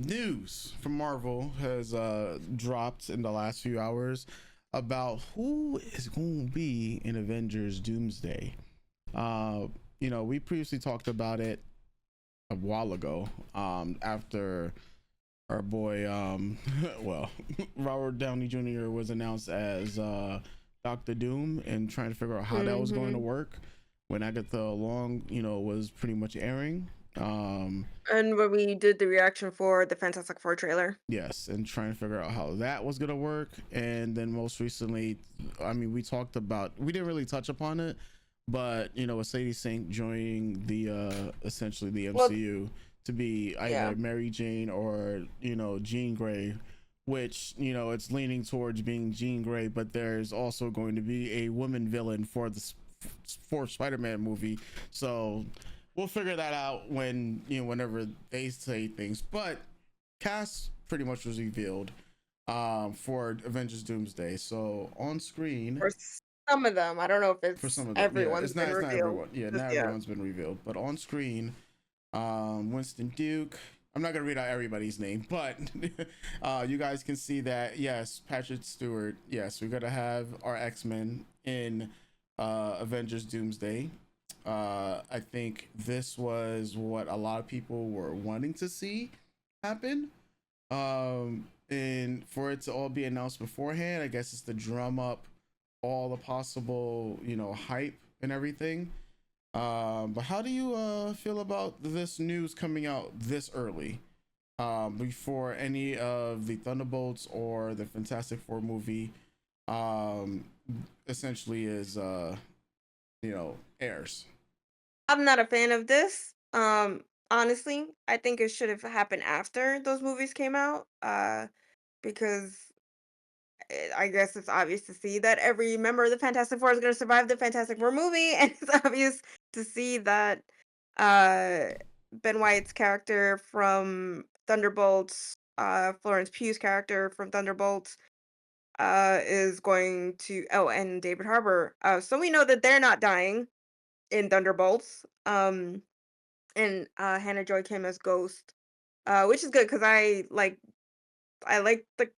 News from Marvel has dropped in the last few hours about who is going to be in Avengers Doomsday. Uh, we previously talked about it a while ago. After our boy, well, Robert Downey Jr. was announced as Doctor Doom, and trying to figure out how that was going to hmm work when Agatha Long, was pretty much airing. Um, And when we did the reaction for the Fantastic Four trailer. Yes, and trying to figure out how that was gonna work. And then most recently, I mean, we didn't really touch upon it, but with Sadie Sink joining the essentially the Well, MCU to be yeah. either Mary Jane or Jean Grey, which it's leaning towards being Jean Grey, but there's also going to be a woman villain for the fourth Spider-Man movie, so we'll figure that out when whenever they say things. But cast pretty much was revealed for Avengers Doomsday. So on screen For some of them, I don't know if for it's some of them, yeah, everyone's been it's not revealed. everyone. Yeah, Just not yeah. everyone's been revealed, but on screen, Winston Duke. I'm not gonna read out everybody's name, but you guys can see that yes, Patrick Stewart. Yes, we're gonna have our X-Men in Avengers Doomsday. I think this was what a lot of people were wanting to see happen. And for it to all be announced beforehand, I guess it's to drum up all the possible, hype and everything. But how do you feel about this news coming out this early? Before any of the Thunderbolts or the Fantastic Four movie um essentially is airs. I'm not a fan of this. Honestly, I think it should have happened after those movies came out. Because I guess it's obvious to see that every member of the Fantastic Four is going to survive the Fantastic Four movie, and it's obvious to see that uh, Ben White's character from Thunderbolts, Florence Pugh's character from Thunderbolts, is going to and David Harbour. So we know that they're not dying in Thunderbolts. And Hannah Joy Kim as Ghost, which is good because I like the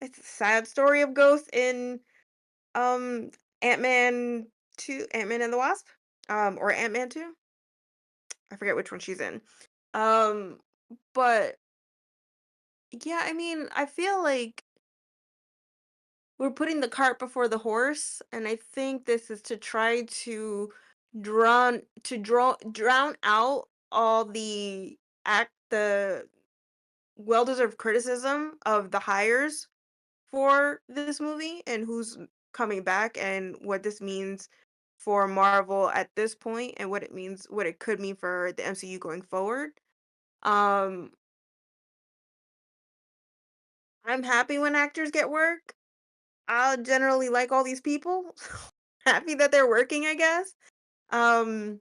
it's a sad story of Ghost in um Ant-Man 2, Ant-Man and the Wasp, or Ant-Man 2. I forget which one she's in. Um but yeah, I mean, I feel like we're putting the cart before the horse, and I think this is to try to drown out all the well-deserved criticism of the hires for this movie and who's coming back and what this means for Marvel at this point and what it could mean for the MCU going forward. Um I'm happy when actors get work. I generally like all these people. Happy that they're working, I guess. Um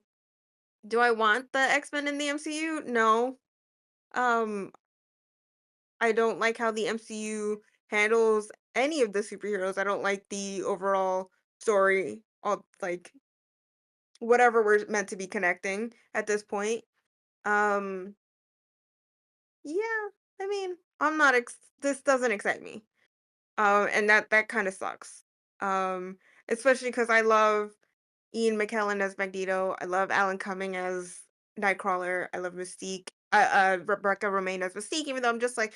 do I want the X-Men in the MCU? No. Um I don't like how the MCU handles any of the superheroes. I don't like the overall story, all like whatever we're meant to be connecting at this point. Um, yeah, I mean, this doesn't excite me. And that kind of sucks. Um, Especially because I love Ian McKellen as Magneto. I love Alan Cumming as Nightcrawler. I love Mystique. Rebecca Romaine as Mystique, even though I'm just like,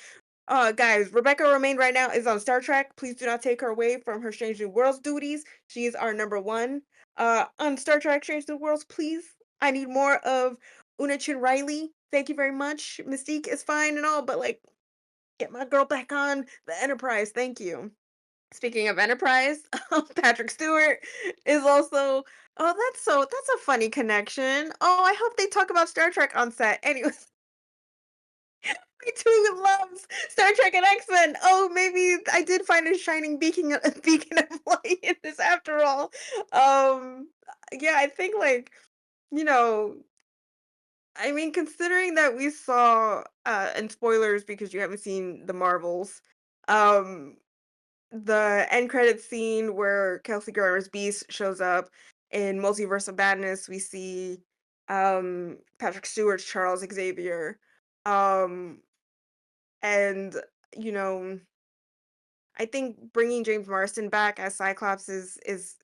guys, Rebecca Romaine right now is on Star Trek. Please do not take her away from her Strange New Worlds duties. She is our number one. On Star Trek Strange New Worlds, please. I need more of Una Chin Riley. Thank you very much. Mystique is fine and all, but like, get my girl back on the Enterprise. Thank you. Speaking of Enterprise, Patrick Stewart is also that's a funny connection. Oh, I hope they talk about Star Trek on set. Anyways, my too loves Star Trek and X-Men. Oh, maybe I did find a shining beacon of light in this after all. Um, yeah, I think you know, I mean, considering that we saw and spoilers because you haven't seen the Marvels, um, the end credit scene where Kelsey Grammer's Beast shows up in Multiverse of Madness, we see Patrick Stewart's Charles Xavier. Um And, you know, I think bringing James Marsden back as Cyclops is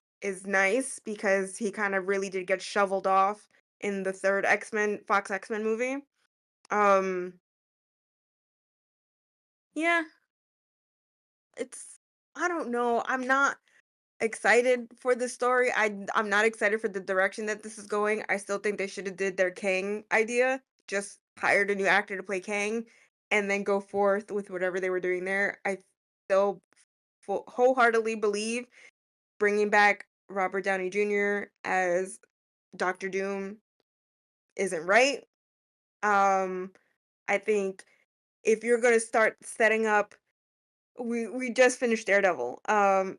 nice because he kind of really did get shoveled off in the third X-Men Fox X-Men movie. Um, yeah, it's I don't know. I'm not excited for the story. I'm not excited for the direction that this is going. I still think they should have did their Kang idea, just hired a new actor to play Kang, and then go forth with whatever they were doing there. I still wholeheartedly believe bringing back Robert Downey Jr. as Doctor Doom isn't right. Um, I think if you're gonna start setting up we just finished Daredevil.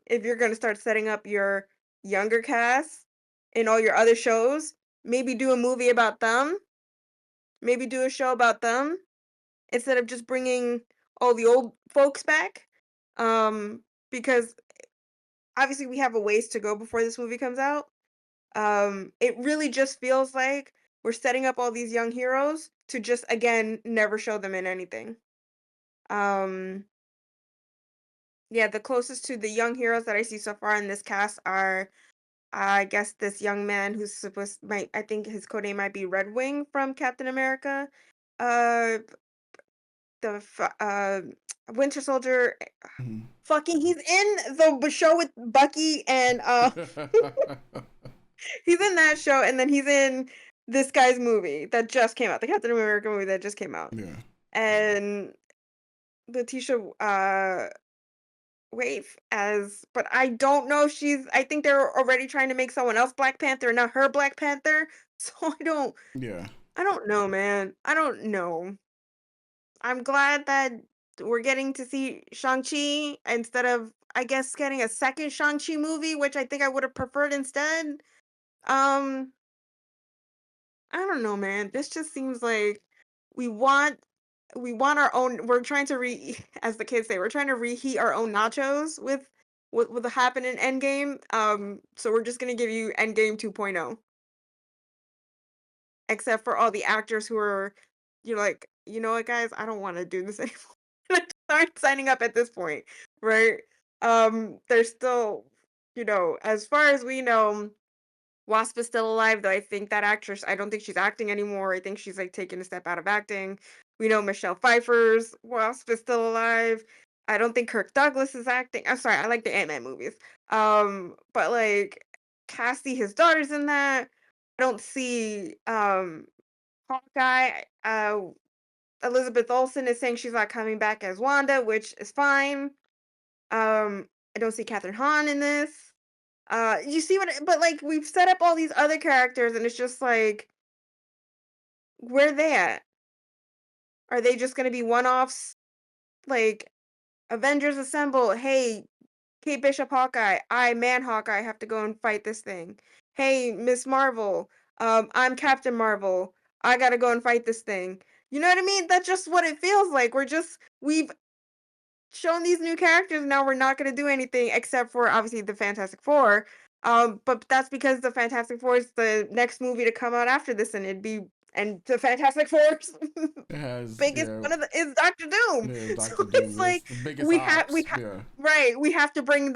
If you're gonna start setting up your younger cast in all your other shows, maybe do a movie about them, maybe do a show about them instead of just bringing all the old folks back. Because obviously we have a ways to go before this movie comes out. It really just feels like we're setting up all these young heroes to just again never show them in anything. Um, yeah, the closest to the young heroes that I see so far in this cast are, I guess, this young man who's supposed might I think his codename might be Red Wing from Captain America. Uh, the Winter Soldier. Mhm. Fucking, he's in the show with Bucky and he's in that show, and then he's in this guy's movie that just came out, the Captain America movie that just came out, Yeah. and Letitia Wave as, but I don't know if she's. I think they're already trying to make someone else Black Panther, not her Black Panther. So Yeah. I don't know, man. I don't know. I'm glad that we're getting to see Shang-Chi instead of, I guess, getting a second Shang-Chi movie, which I think I would have preferred instead. Um, I don't know, man. This just seems like we want we want our own. We're trying to as the kids say, we're trying to reheat our own nachos with what happened in Endgame. So we're just gonna give you Endgame 2.0, except for all the actors who are, you're like, you know what, guys, I don't want to do this anymore. Start signing up at this point, right? There's still, as far as we know, Wasp is still alive, though I think that actress, I don't think she's acting anymore. I think she's like taking a step out of acting. We know Michelle Pfeiffer's Wasp is still alive. I don't think Kirk Douglas is acting. I'm sorry, I like the Ant-Man movies. But like Cassie, his daughter's in that. I don't see Hawkeye. Elizabeth Olsen is saying she's not coming back as Wanda, which is fine. I don't see Catherine Hahn in this. You see but like we've set up all these other characters and it's just like, where they at? Are they just gonna be one-offs? Like Avengers Assemble, hey, Kate Bishop Hawkeye, I man Hawkeye have to go and fight this thing. Hey, Miss Marvel, I'm Captain Marvel. I gotta go and fight this thing. You know what I mean? That's just what it feels like. We've shown these new characters, now we're not gonna do anything except for obviously the Fantastic Four. But that's because the Fantastic Four is the next movie to come out after this, and the Fantastic Four's It has, biggest yeah, one of the is Doctor Doom. yeah, So Doctor it's Doom is like the biggest we ops. have Yeah. right, we have to bring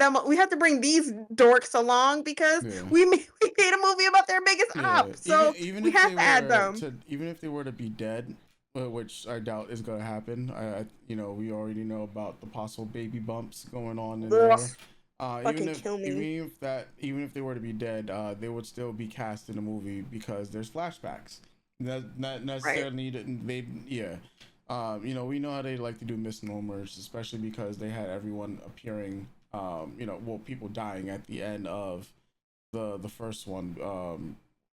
these dorks along because Yeah. we made a movie about their biggest Yeah. op. So we have to add them. Even if they were to be dead, which I doubt is going to happen. We already know about the possible baby bumps going on in Ugh, there. fucking kill me. Even if they were to be dead, they would still be cast in the movie because there's flashbacks. Not Right. necessarily they yeah. We know how they like to do misnomers, especially because they had everyone appearing. People dying at the end of the first one.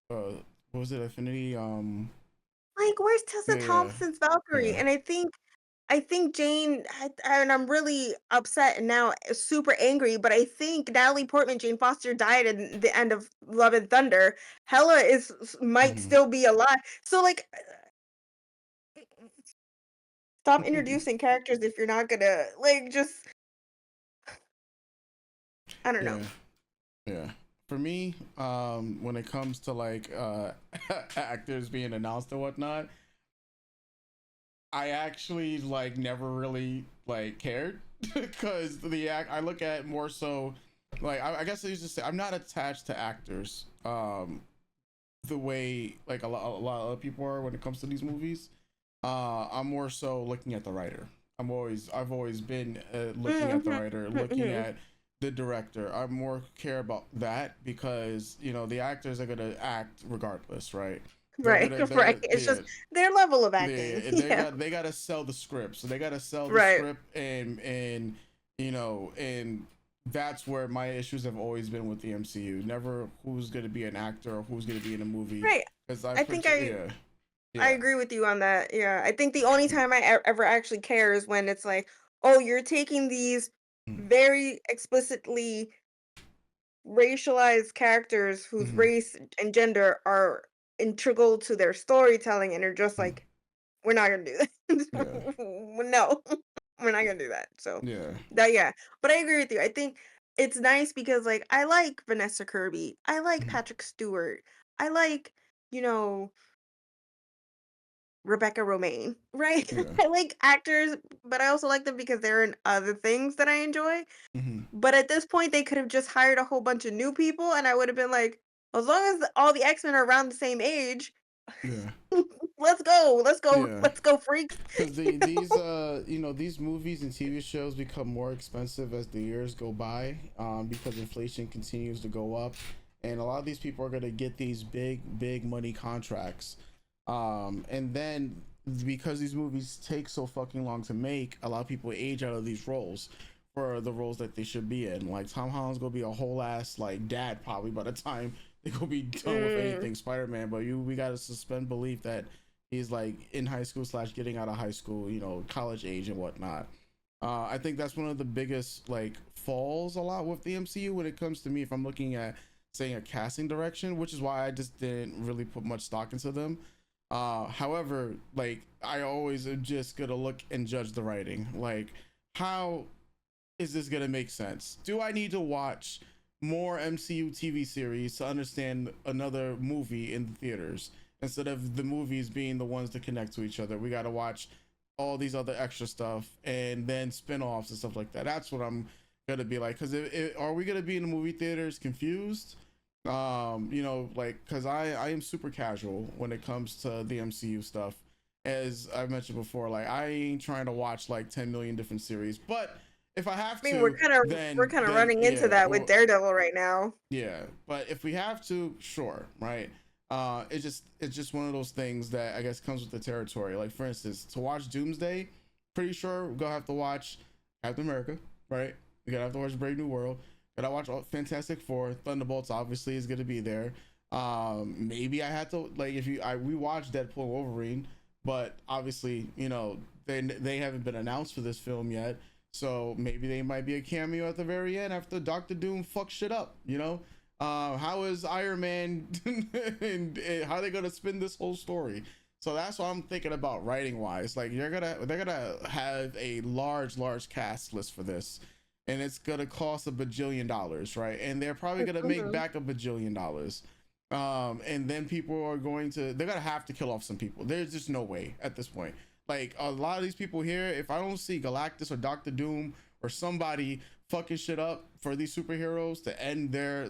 What was it? Affinity. Like, where's Tessa Yeah, Thompson's Valkyrie? yeah, And I think and I'm really upset and now super angry, but I think Natalie Portman, Jane Foster died at the end of Love and Thunder. Hella might hmm still be alive. So like, stop introducing characters if you're not gonna like just I don't know. yeah, yeah. For me, when it comes to like actors being announced or whatnot, I actually like never really like cared because I look at more so like I guess I used to say I'm not attached to actors the way like a lot of other people are when it comes to these movies. I'm more so looking at the writer. I've always been looking at the Mhm, writer, looking mhm. at the director. I more care about that because you know the actors are gonna act regardless, right? They're Right, gonna right. they're It's just they their level of acting. they Yeah. got they gotta sell the script, so they gotta sell the Right, script and you know and that's where my issues have always been with the MCU. Never who's gonna be an actor or who's gonna be in a movie right. because I think I yeah I yeah. agree with you on that. Yeah. I think the only time I ever actually care is when it's like, "Oh, you're taking these very explicitly racialized characters whose Mm-hmm. race and gender are integral to their storytelling and are just like, we're not gonna do Yeah. that. No, we're not gonna do that. So Yeah. that yeah. But I agree with you. I think it's nice because like I like Vanessa Kirby. I like Mhm. Patrick Stewart. I like, you know, Rebecca Romaine, right? Yeah. I like actors, but I also like them because they're in other things that I enjoy. Mhm. But at this point, they could have just hired a whole bunch of new people, and I would have been like, as long as all the X Men are around the same age, Yeah. Yeah. let's go, freaks. Because these you know these movies and TV shows become more expensive as the years go by because inflation continues to go up, and a lot of these people are gonna get these big money contracts, and then because these movies take so fucking long to make, a lot of people age out of these roles for the roles that they should be in. Like Tom Holland's gonna be a whole ass like dad probably by the time they gonna be done with Mm, anything Spider-Man, but we gotta suspend belief that he's like in high school slash getting out of high school, you know, college age and whatnot. I think that's one of the biggest like falls a lot with the MCU when it comes to me if I'm looking at saying a casting direction, which is why I just didn't really put much stock into them. However, like I always am just gonna look and judge the writing. Like, how is this gonna make sense? Do I need to watch more MCU TV series to understand another movie in the theaters instead of the movies being the ones to connect to each other? We got to watch all these other extra stuff and then spin-offs and stuff like that. That's what I'm gonna be like. Because are we gonna be in the movie theaters confused? You know, like because I am super casual when it comes to the MCU stuff. As I've mentioned before, like I ain't trying to watch like 10 million different series, but if I have I mean, to, we're kind of running into yeah, that with well, Daredevil right now. yeah. But if we have to, sure, right? It's just one of those things that I guess comes with the territory. Like for instance, to watch Doomsday, pretty sure we're gonna have to watch Captain America, right? We gotta have to watch Brave New World. Gotta watch Fantastic Four. Thunderbolts obviously is gonna be there. Maybe I had to like if you I we watched Deadpool and Wolverine, but obviously you know they haven't been announced for this film yet. So maybe they might be a cameo at the very end after Doctor Doom fucks shit up, you know? How is Iron Man and how are they gonna spin this whole story? So that's what I'm thinking about writing wise. Like they're gonna have a large cast list for this, and it's gonna cost a bajillion dollars, right? And they're probably gonna make Mhm. back a bajillion dollars. And then people are going to they're gonna have to kill off some people. There's just no way at this point. Like a lot of these people here, if I don't see Galactus or Doctor Doom or somebody fucking shit up for these superheroes to end their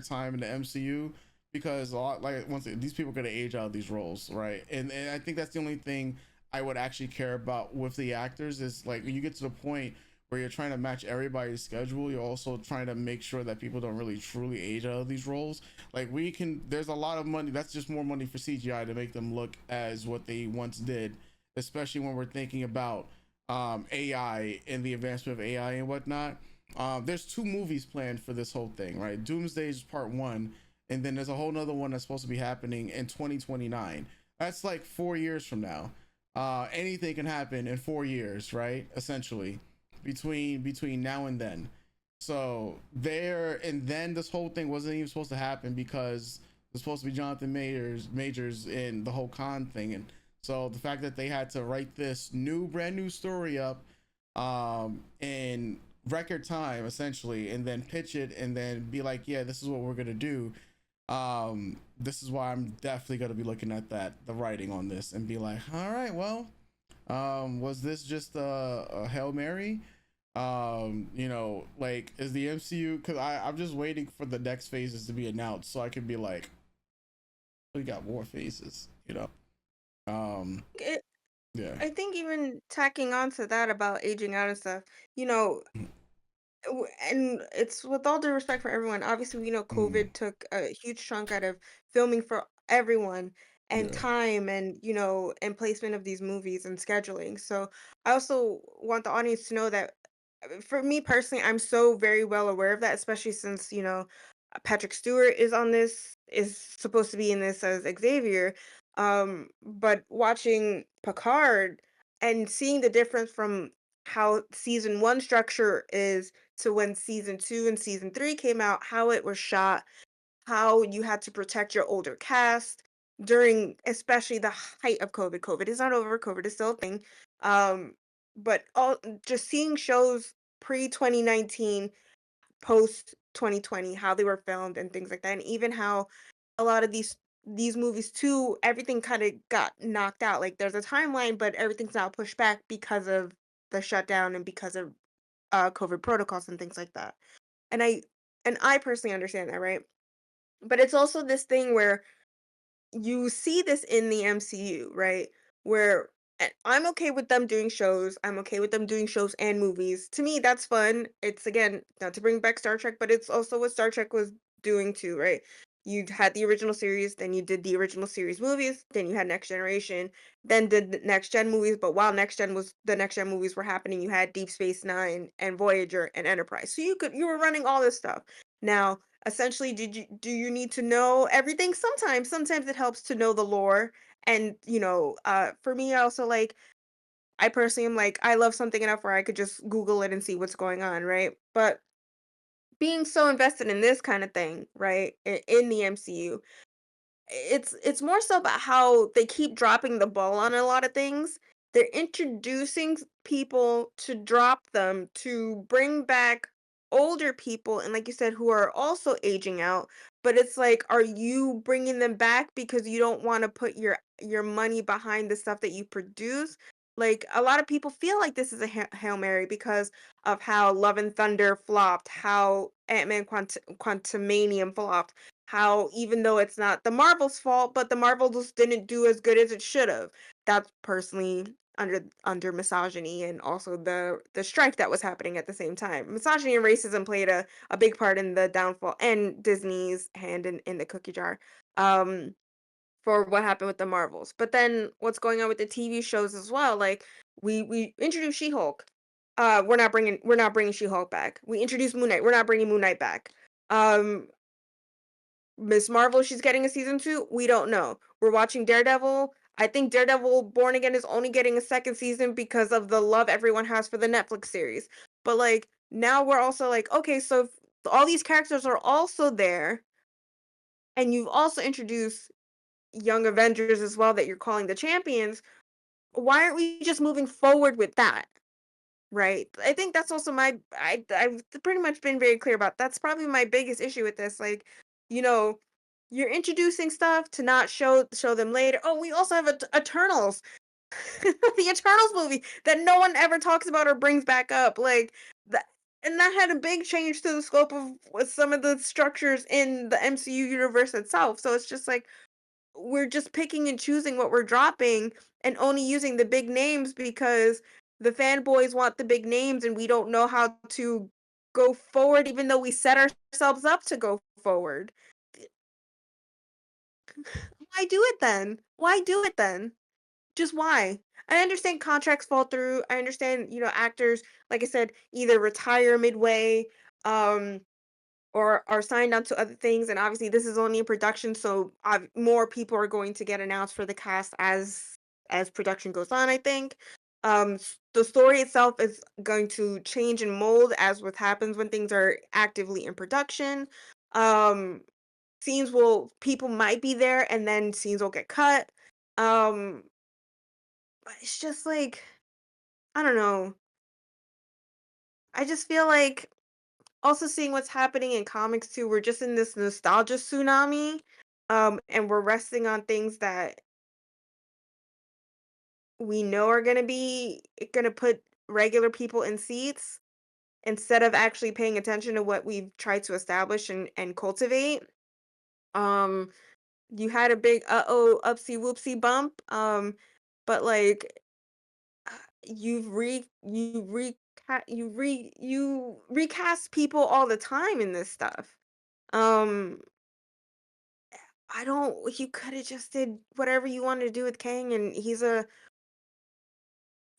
time in the MCU, because a lot like once these people are gonna age out of these roles, right? And I think that's the only thing I would actually care about with the actors is like when you get to the point where you're trying to match everybody's schedule, you're also trying to make sure that people don't really truly age out of these roles. Like we can, there's a lot of money. That's just more money for CGI to make them look as what they once did, especially when we're thinking about AI and the advancement of AI and whatnot. There's two movies planned for this whole thing, right? Doomsday is part one, and then there's a whole nother one that's supposed to be happening in 2029. That's like 4 years from now. Anything can happen in 4 years, right? Essentially, between now and then. So there and then this whole thing wasn't even supposed to happen because it was supposed to be Jonathan Majors in the whole con thing, and so the fact that they had to write this brand new story up in record time essentially, and then pitch it and then be like, yeah, this is what we're gonna do. This is why I'm definitely gonna be looking at the writing on this and be like, all right, well, Was this just a Hail Mary? Like, is the MCU, because I'm just waiting for the next phases to be announced so I can be like, we got more phases, you know? Um, It, yeah. I think even tacking on to that about aging out and stuff, you know, and it's with all due respect for everyone. Obviously, we know Mm, COVID took a huge chunk out of filming for everyone and yeah. time and, and placement of these movies and scheduling. So I also want the audience to know that for me personally, I'm so very well aware of that, especially since, Patrick Stewart is supposed to be in this as Xavier. But watching Picard and seeing the difference from how season one structure is to when season two and season three came out, how it was shot, how you had to protect your older cast during especially the height of COVID. COVID is not over, COVID is still a thing. But all just seeing shows pre 2019, post 2020, how they were filmed and things like that, and even how a lot of these movies too, everything kind of got knocked out. Like there's a timeline, but everything's now pushed back because of the shutdown and because of COVID protocols and things like that. And I personally understand that, right? But it's also this thing where you see this in the MCU, right? Where I'm okay with them doing shows. I'm okay with them doing shows and movies. To me, that's fun. It's again not to bring back Star Trek, but it's also what Star Trek was doing too, right? You had the original series, then you did the original series movies, then you had Next Generation, then did the Next Gen movies. But while the Next Gen movies were happening, you had Deep Space Nine and Voyager and Enterprise. So you were running all this stuff. Now essentially do you need to know everything? Sometimes it helps to know the lore. And for me, I also like, I personally am like, I love something enough where I could just Google it and see what's going on, right? But being so invested in this kind of thing, right, in the MCU, it's more so about how they keep dropping the ball on a lot of things. They're introducing people to drop them, to bring back older people, and like you said, who are also aging out. But it's like, are you bringing them back because you don't want to put your money behind the stuff that you produce? Like a lot of people feel like this is a Hail Mary because of how Love and Thunder flopped, how Ant-Man Quantumanium flopped, how even though it's not the Marvel's fault, but the Marvel just didn't do as good as it should have. That's personally under misogyny and also the strike that was happening at the same time. Misogyny and racism played a big part in the downfall and Disney's hand in the cookie jar. Um for what happened with the Marvels. But then what's going on with the TV shows as well? Like we introduced She-Hulk. We're not bringing She-Hulk back. We introduced Moon Knight. We're not bringing Moon Knight back. Um Miss Marvel, she's getting a season 2? We don't know. We're watching Daredevil. I think Daredevil Born Again is only getting a second season because of the love everyone has for the Netflix series. But like now we're also like, okay, so if all these characters are also there and you've also introduced young Avengers as well that you're calling the champions, why aren't we just moving forward with that? Right. I think that's also I've pretty much been very clear about that's probably my biggest issue with this. Like, you know, you're introducing stuff to not show them later. Oh, we also have Eternals. The Eternals movie that no one ever talks about or brings back up. Like that, and that had a big change to the scope of with some of the structures in the MCU universe itself. So it's just like we're just picking and choosing what we're dropping and only using the big names because the fanboys want the big names and we don't know how to go forward even though we set ourselves up to go forward. Why do it then? Why do it then? Just why? I understand contracts fall through. I understand, actors, like I said, either retire midway, um, or are signed on to other things. And obviously, this is only in production, so more people are going to get announced for the cast as production goes on. I think the story itself is going to change and mold as what happens when things are actively in production. Um, scenes will people might be there, and then scenes will get cut. Um, but it's just like I don't know. I just feel like also seeing what's happening in comics too, we're just in this nostalgia tsunami, and we're resting on things that we know are gonna put regular people in seats instead of actually paying attention to what we've tried to establish and cultivate. Um, you had a big uh-oh, upsy whoopsie bump. But like you recast people all the time in this stuff. Um, I don't you could have just did whatever you wanted to do with Kang, and he's a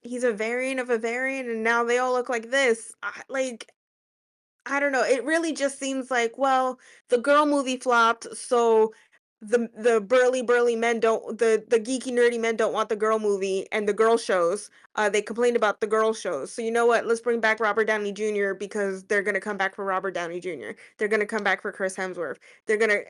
variant of a variant, and now they all look like this. I don't know. It really just seems like, well, the girl movie flopped, so the burly men don't the geeky nerdy men don't want the girl movie and the girl shows. They complained about the girl shows. So you know what? Let's bring back Robert Downey Jr. because they're gonna come back for Robert Downey Jr. They're gonna come back for Chris Hemsworth. They're gonna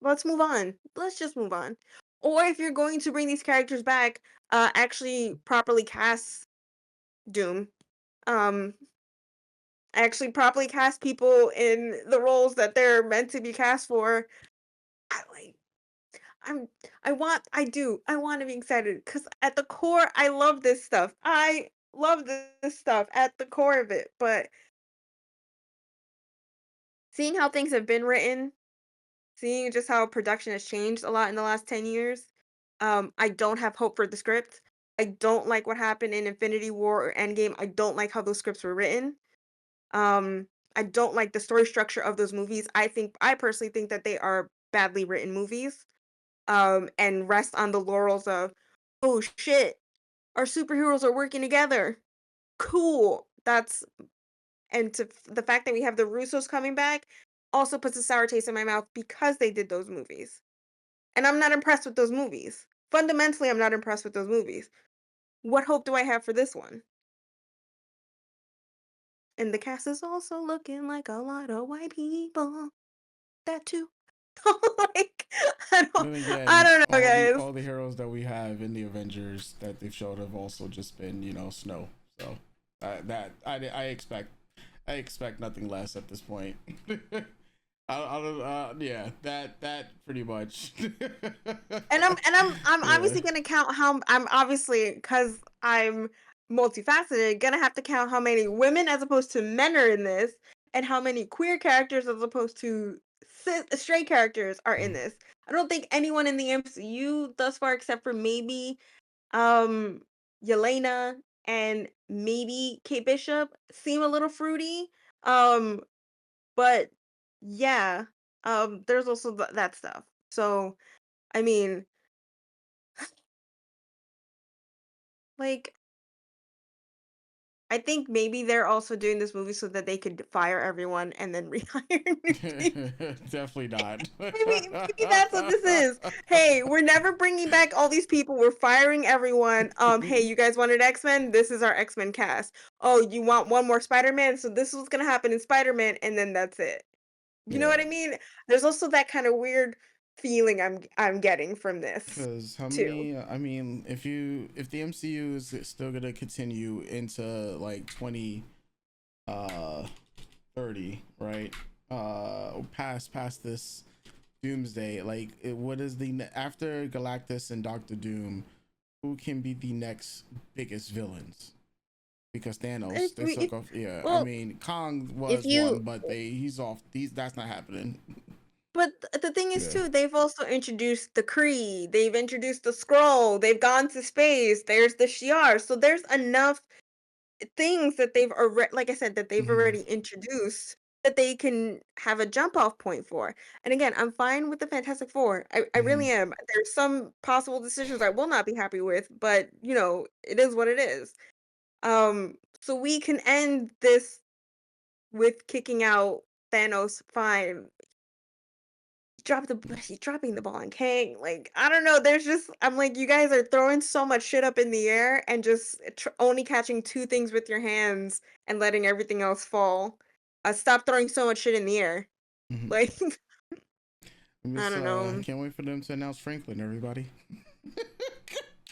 Let's move on. Let's just move on. Or if you're going to bring these characters back, actually properly cast Doom. Um, actually properly cast people in the roles that they're meant to be cast for. I like I'm I want to be excited cuz at the core I love this stuff. I love this stuff at the core of it, but seeing how things have been written, seeing just how production has changed a lot in the last 10 years, I don't have hope for the script. I don't like what happened in Infinity War or Endgame. I don't like how those scripts were written. Um, I don't like the story structure of those movies. I personally think that they are badly written movies. And rest on the laurels of, oh shit, our superheroes are working together. Cool. The fact that we have the Russos coming back also puts a sour taste in my mouth because they did those movies. And I'm not impressed with those movies. Fundamentally, I'm not impressed with those movies. What hope do I have for this one? And the cast is also looking like a lot of white people. That too. Like, I don't Then I again, don't know, guys. all the heroes that we have in the Avengers that they've showed have also just been, snow. So I expect nothing less at this point. I don't, yeah, that pretty much. And I'm Yeah. obviously gonna count how I'm obviously because I'm multifaceted, gonna have to count how many women as opposed to men are in this, and how many queer characters as opposed to straight characters are in this. I don't think anyone in the MCU thus far, except for maybe um Yelena and maybe Kate Bishop, seem a little fruity. Um, but yeah, there's also that stuff. So I mean, like, I think maybe they're also doing this movie so that they could fire everyone and then rehire new people. Definitely not. Maybe that's what this is. Hey, we're never bringing back all these people. We're firing everyone. Hey, you guys wanted X-Men? This is our X-Men cast. Oh, you want one more Spider-Man? So this is what's gonna happen in Spider-Man, and then that's it. You know Yeah. what I mean? There's also that kind of weird feeling I'm getting from this Because how too. many? I mean, if the MCU is still gonna continue into like 2030, right? Past this Doomsday, like what is after Galactus and Doctor Doom? Who can be the next biggest villains? Because Thanos, If they we, if, took off. Yeah, I well, mean Kong if was one, you but he's off. That's not happening. But the thing is Yeah. too, they've also introduced the Kree, they've introduced the Skrull, they've gone to space, there's the Shi'ar, so there's enough things that they've already, like I said, that they've Hmm. already introduced that they can have a jump off point for. And again, I'm fine with the Fantastic Four. I Hmm. really am. There's some possible decisions I will not be happy with, but it is what it is. So we can end this with kicking out Thanos fine. He's dropping the ball on Kang. Like, I don't know. I'm like, you guys are throwing so much shit up in the air and just only catching two things with your hands and letting everything else fall. Stop throwing so much shit in the air. Hmm. Like, I'm I just don't know. can't wait for them to announce Franklin. Everybody.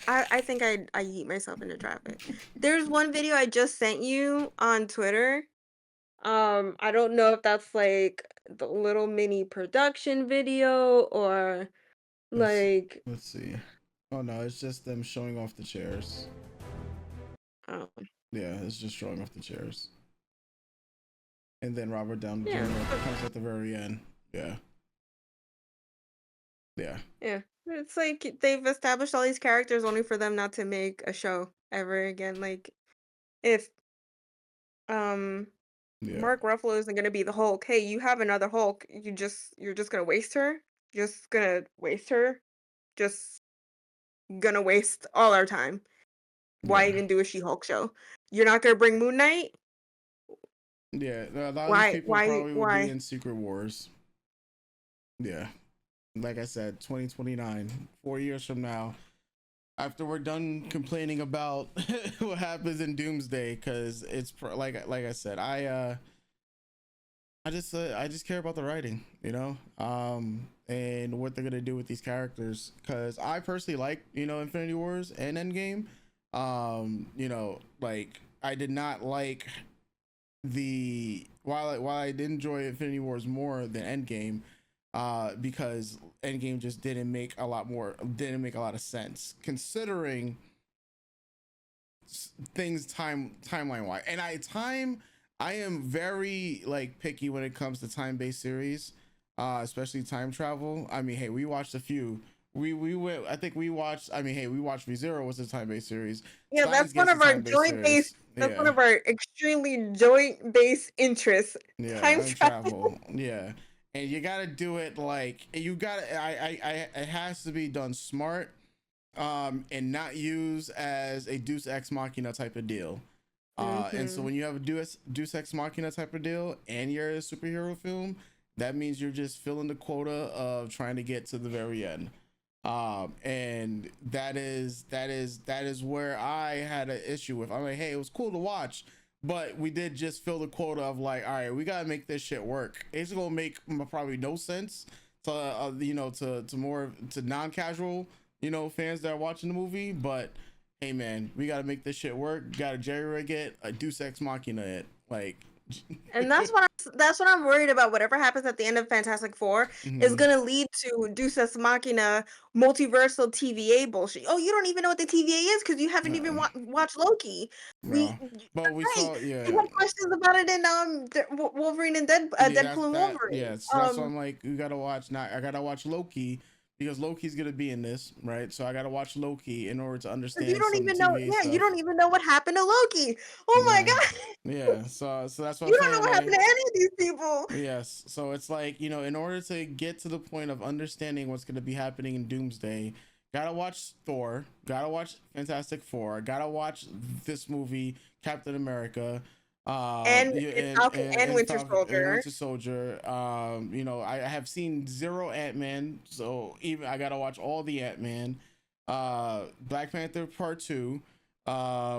I think I yeet myself into traffic. There's one video I just sent you on Twitter. I don't know if that's like the little mini production video or Let's like let's see. Oh no, it's just them showing off the chairs. Oh, Yeah, it's just showing off the chairs. And then Robert Downey yeah, Jr. comes at the very end. Yeah. Yeah. yeah. It's like they've established all these characters only for them not to make a show ever again. Like if um Yeah. Mark Ruffalo isn't gonna be the Hulk, hey, you have another Hulk. You're just gonna waste her? Just gonna waste her? Just gonna waste all our time. Why Yeah. even do a She-Hulk show? You're not gonna bring Moon Knight? Yeah. A lot of these Why people why probably will be why? in Secret Wars. Yeah. Like I said, 2029, 4 years from now, after we're done complaining about what happens in Doomsday, because it's like I said, I just care about the writing, and what they're gonna do with these characters. Because I personally like, Infinity Wars and Endgame. Like I did not like the while I did enjoy Infinity Wars more than Endgame, because Endgame just didn't make a lot of sense considering things timeline wise. And I am very like picky when it comes to time based series, especially time travel. I mean, hey, we watched a few. We went. I think we watched. I mean, hey, we watched ReZero, was a time based series. Yeah, Steins Gate's a time based series. that's one Yeah, of our extremely joint-based interests. yeah, Time time travel. travel. Yeah, and you gotta do it like you gotta. It has to be done smart, and not used as a Deus Ex Machina type of deal. And so Mhm. when you have a Deus Ex Machina type of deal and you're a superhero film, that means you're just filling the quota of trying to get to the very end. And that is where I had an issue with. I'm like, hey, it was cool to watch, but we did just fill the quota of like, all right, we gotta make this shit work. It's gonna make probably no sense to to non-casual fans that are watching the movie, but hey man, we gotta make this shit work. Gotta jerry rig it, a Deus Ex Machina it, like. And that's what I'm worried about. Whatever happens at the end of Fantastic Four is Mhm. gonna lead to Deus Ex Machina multiversal TVA bullshit. Oh, you don't even know what the TVA is because you haven't even Uh, watched Loki. no, but we Right. saw, They yeah, had questions about it in Wolverine and yeah, Deadpool and Wolverine. yeah. So that's why I'm like, you gotta watch. Not, I gotta watch Loki because Loki's gonna be in this, right? So I gotta watch Loki in order to 'Cause you understand don't some even know, TVA yeah, you stuff. don't even know what happened to Loki. Oh my Yeah, god. yeah. So that's what I'm You don't know saying. what happened Like, to any of these people. yes. So it's like, in order to get to the point of understanding what's gonna be happening in Doomsday, gotta watch Thor, gotta watch Fantastic Four, gotta watch this movie, Captain America, And Falcon and and Winter Falcon and Soldier. Winter Soldier. I have seen zero Ant-Man, so even I gotta watch all the Ant-Man. Black Panther Part Two,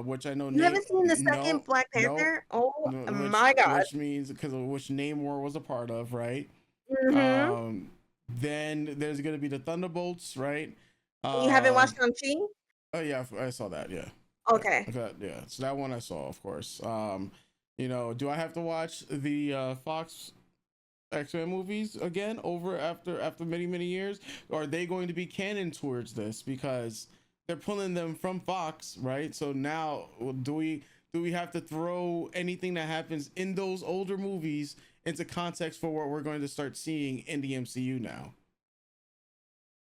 which I know You Nate, haven't seen the second no, Black no, Panther? Oh no, my god. which means because of which Namor was a part of, right? Mhm. Um, then there's gonna be the Thunderbolts, right? And you haven't Uh, watched Shang-Chi? oh yeah, I saw that. Yeah, yeah, Okay. okay, yeah. So that one I saw, of course. Do I have to watch the Fox X-Men movies again over after many years? Or are they going to be canon towards this because they're pulling them from Fox, right? So now do we have to throw anything that happens in those older movies into context for what we're going to start seeing in the MCU now?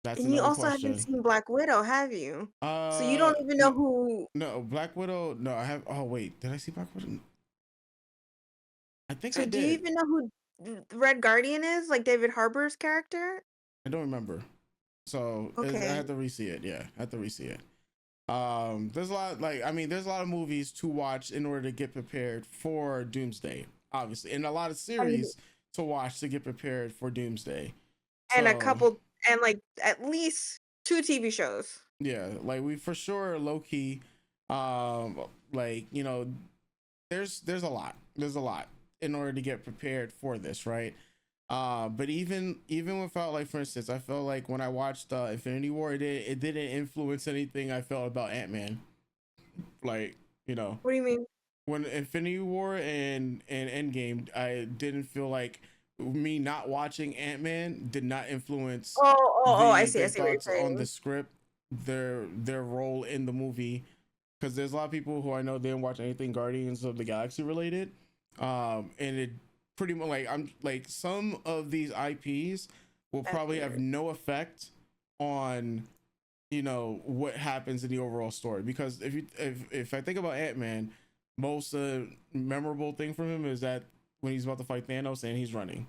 That's And you another also haven't question. seen Black Widow, have you? So you Uh don't even know no, who no, Black Widow. No, I have. Oh wait, did I see Black Widow? I think I so do you did. even know who Red Guardian is? Like David Harbour's character? I don't remember. So I Okay. had to re-see it. Yeah, I had to re-see it. There's a lot, like, I mean, there's a lot of movies to watch in order to get prepared for Doomsday, obviously, and a lot of And series to watch to get prepared for Doomsday. and a So couple and like at least 2 TV shows. yeah, like we for sure low key, um, like there's a lot in order to get prepared for this, right? But even without, like, for instance, I felt like when I watched Infinity War, it didn't influence anything I felt about Ant-Man. Like, you know, What do you mean? when Infinity War and Endgame, I didn't feel like me not watching Ant-Man did not influence Oh, I the see, I see what you're thoughts on the saying. script their role in the movie, because there's a lot of people who I know didn't watch anything Guardians of the Galaxy related, and it pretty much like I'm like some of these IPs will That probably have theory. no effect on what happens in the overall story, because if I think about Ant-Man, most memorable thing from him is that when he's about to fight Thanos and he's running,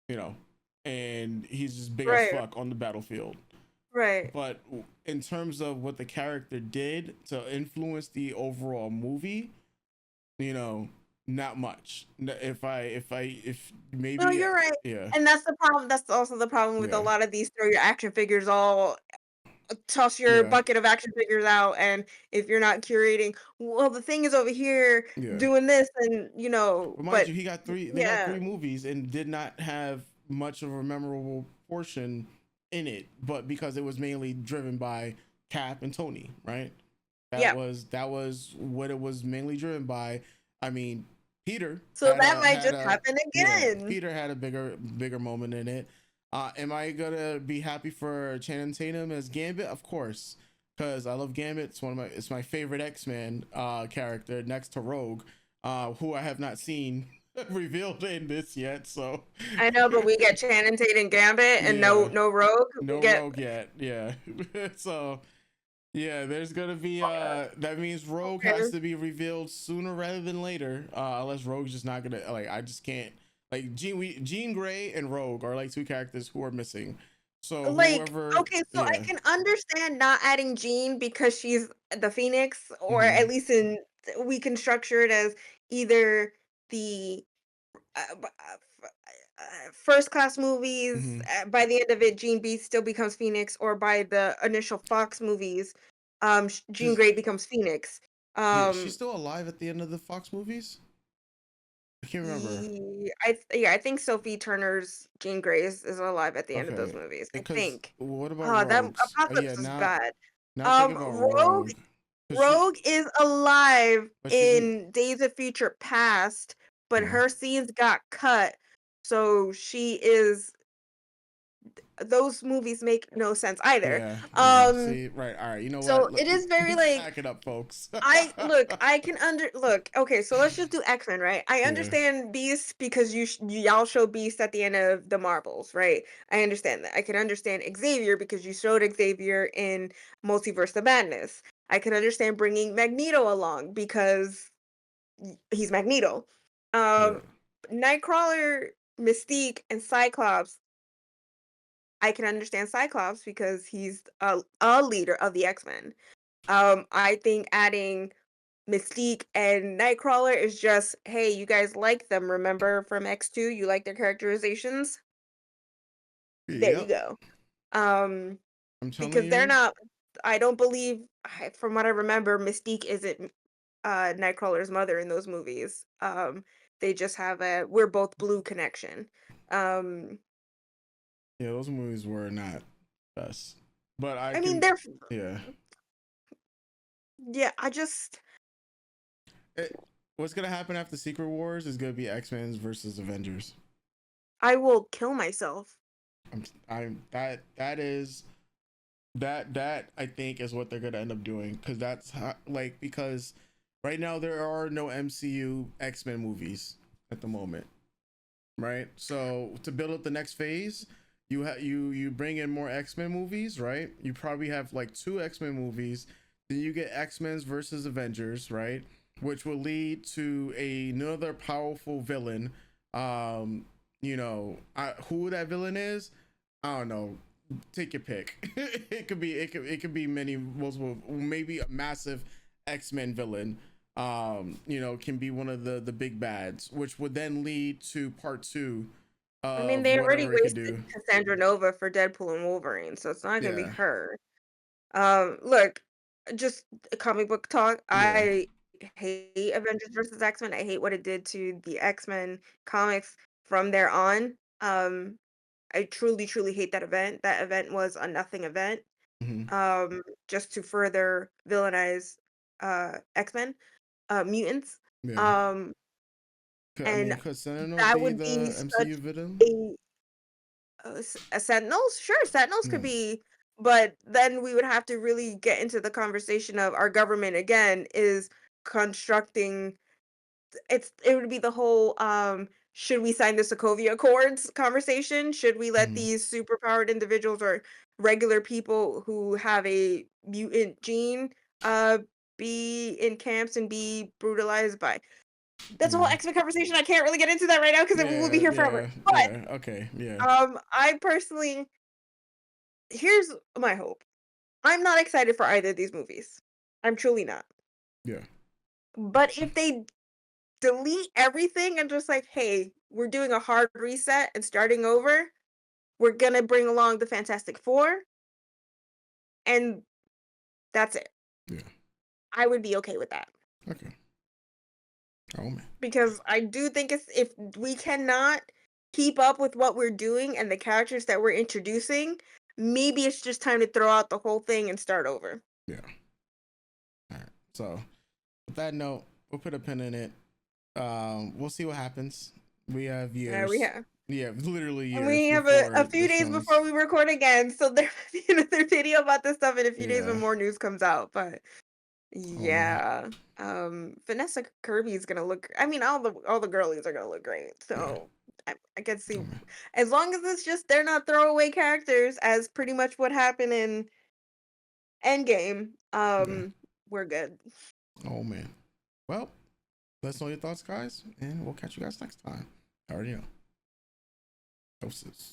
you know, and he's just big as Right. fuck on the battlefield. Right. But in terms of what the character did to influence the overall movie, you know, not much. If No, maybe you're right. yeah, And that's the problem. That's also the problem with a yeah, lot of these throw your action figures all toss your yeah, bucket of action figures out, and if you're not curating, well, the thing is over here yeah. doing this, and But mind but you, he got three. They got yeah, three movies and did not have much of a memorable portion in it, but because it was mainly driven by Cap and Tony, right? yeah. That was what it was mainly driven by. I mean, Peter So that might just happen yeah, again. Peter had a bigger moment in it. Am I gonna be happy for Channing Tatum as Gambit? Of course, because I love Gambit. It's my favorite X-Men character next to Rogue, who I have not seen revealed in this yet. So I know, but we get Channing Tatum Gambit and yeah, no Rogue. We no get Rogue yet. Yeah, so yeah, there's gonna be that means Rogue has okay. to be revealed sooner rather than later. Unless Rogue's just not gonna like I just can't like Jean Grey and Rogue are like two characters who are missing. So Like, whoever okay, so I yeah. can understand not adding Jean because she's the Phoenix, or at Mm-hmm. least we can structure it as either the first class movies. Mm-hmm. By the end of it, Jean B still becomes Phoenix, or by the initial Fox movies, Jean Does Grey becomes Phoenix. yeah, she's Um, still alive at the end of the Fox movies? I can't remember. yeah, I think Sophie Turner's Jean Grey is alive at the end of those Okay. movies. I Because think. what about Oh, that Rogues? Yeah, Apocalypse is not bad. not thinking about Rogue Rogue. Cause she Rogue is alive but she's in in Days of Future Past, but yeah. her scenes got cut, so she is those movies make no sense either. Yeah, yeah. Um, See, right. All right. You know so what? it is very like Pack it up, folks. I can look, okay, so let's just do X-Men, right? I Yeah. understand Beast because y'all show Beast at the end of the Marvels, right? I understand that. I can understand Xavier because you showed Xavier in Multiverse of Madness. I can understand bringing Magneto along because he's Magneto. Yeah. Um, Nightcrawler, Mystique, and Cyclops. I can understand Cyclops because he's a leader of the X-Men. I think adding Mystique and Nightcrawler is just, hey, you guys like them, remember from X2? You like their characterizations? There you Yep. go. I'm telling Because they're you. not, I don't believe, from what I remember, Mystique isn't Nightcrawler's mother in those movies. They just have a we're both blue connection. Um, Yeah, those movies were not best. But I I mean, can they're, yeah. yeah, I just, What's gonna happen after Secret Wars is gonna be X-Men versus Avengers. I will kill myself. I'm that is that I think is what they're gonna end up doing, because that's how, like, because right now there are no MCU X-Men movies at the moment, right? So to build up the next phase, you bring in more X-Men movies, right? You probably have like two X-Men movies, then you get X-Men's versus Avengers, right? Which will lead to another powerful villain. Um, who that villain is, I don't know. Take your pick. It could be many multiple, maybe a massive X-Men villain. Can be one of the big bads, which would then lead to part two I mean, of they already whatever it could wasted do. Cassandra Nova for Deadpool and Wolverine, so it's not gonna be Yeah, her. Look, just comic book talk. yeah. I hate Avengers versus X-Men. I hate what it did to the X-Men comics from there on. I truly, truly hate that event. That event was a nothing event. Hmm. Just to further villainize X-Men, mutants. Yeah. Um, I and mean, could Sentinel that be would be the such MCU villain? a Sentinels? Sure, Sentinels could Hmm. be. But then we would have to really get into the conversation of our government again is constructing it would be the whole should we sign the Sokovia Accords conversation? Should we let Mhm. these superpowered individuals or regular people who have a mutant gene uh be in camps and be brutalized by that's a whole Yeah. X-Men conversation. I can't really get into that right now because we will be Yeah. here forever. Yeah. But Yeah. Okay. Yeah. I personally here's my hope. I'm not excited for either of these movies. I'm truly not. Yeah. But if they delete everything and just like, hey, we're doing a hard reset and starting over. We're gonna bring along the Fantastic Four, and that's it. Yeah. I would be okay with that Okay. Oh man. because I do think it's if we cannot keep up with what we're doing and the characters that we're introducing, maybe it's just time to throw out the whole thing and start over. Yeah. All right. So with that note, we'll put a pin in it. We'll see what happens. We have We years. have Yeah, literally and years we have before a few this days comes. before we record again, so there might be another video about this stuff in a few days when Yeah. more news comes out. But Oh man. yeah. Vanessa Kirby is gonna look I mean all the girlies are gonna look great. Yeah. So I can see Oh man. as long as it's just they're not throwaway characters as pretty much what happened in Endgame, Yeah. we're good. Oh man. Well, let us know your thoughts, guys, and we'll catch you guys next time. I already know. Doses.